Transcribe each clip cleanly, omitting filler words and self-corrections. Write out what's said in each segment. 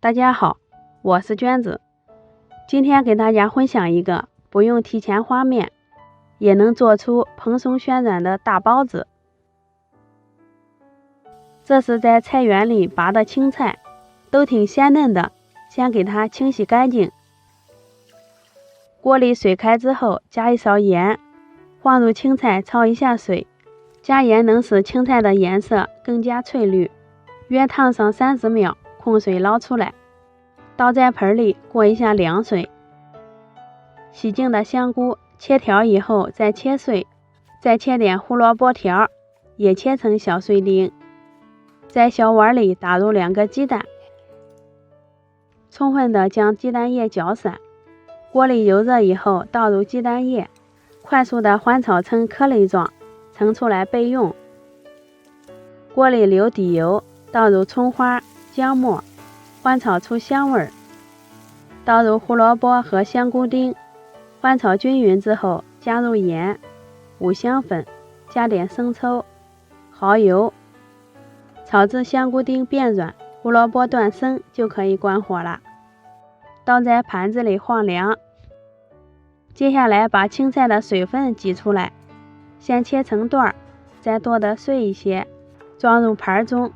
大家好，我是娟子，今天给大家分享一个不用提前和面也能做出蓬松旋软的大包子。这是在菜园里拔的青菜，都挺鲜嫩的，先给它清洗干净。锅里水开之后，加一勺盐，放入青菜焯一下水。加盐能使青菜的颜色更加翠绿，约烫上30秒，控水捞出来，倒在盆里过一下凉水。洗净的香菇切条以后再切碎，再切点胡萝卜条，也切成小碎丁。在小碗里打入2个鸡蛋，充分的将鸡蛋液搅散。锅里油热以后，倒入鸡蛋液，快速的翻炒成颗粒状，盛出来备用。锅里留底油，倒入葱花、姜末，翻炒出香味儿。倒入胡萝卜和香菇丁，翻炒均匀之后，加入盐、五香粉，加点生抽、蚝油，炒至香菇丁变软，胡萝卜断生就可以关火了。倒在盘子里放凉。接下来把青菜的水分挤出来，先切成段，再剁得碎一些，装入盘中，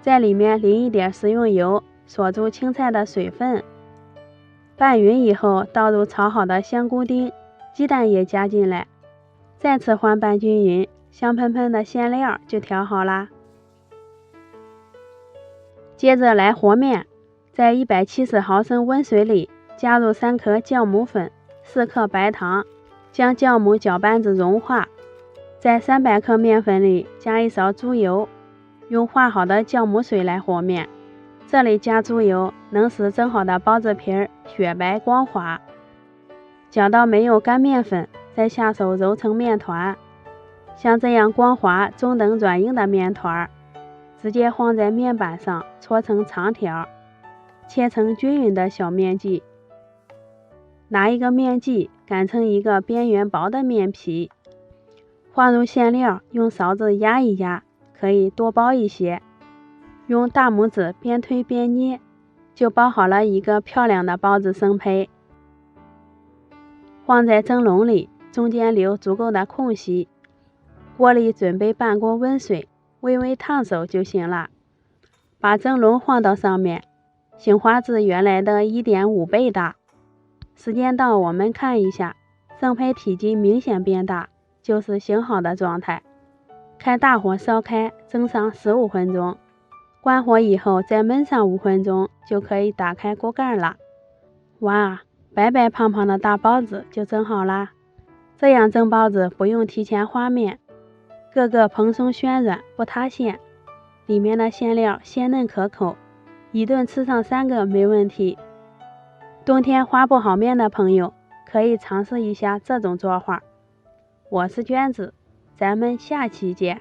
在里面淋一点食用油，锁住青菜的水分。拌匀以后，倒入炒好的香菇丁，鸡蛋也加进来，再次翻拌均匀，香喷喷的馅料就调好啦。接着来和面，在170毫升温水里加入3克酵母粉、4克白糖，将酵母搅拌至融化。在300克面粉里加一勺猪油，用化好的酵母水来和面。这里加猪油能使蒸好的包子皮雪白光滑。搅到没有干面粉，再下手揉成面团。像这样光滑、中等软硬的面团，直接放在面板上搓成长条，切成均匀的小面剂。拿一个面剂擀成一个边缘薄的面皮，放入馅料，用勺子压一压，可以多包一些。用大拇指边推边捏，就包好了一个漂亮的包子生胚。放在蒸笼里，中间留足够的空隙。锅里准备半锅温水，微微烫手就行了。把蒸笼放到上面，醒滑至原来的1.5倍大。时间到，我们看一下，生胚体积明显变大，就是醒好的状态。开大火烧开，蒸上15分钟。关火以后再焖上5分钟，就可以打开锅盖了。哇，白白胖胖的大包子就蒸好啦！这样蒸包子不用提前和面，个个蓬松暄软不塌陷，里面的馅料鲜嫩可口，一顿吃上3个没问题。冬天和不好面的朋友可以尝试一下这种做法。我是娟子，咱们下期见。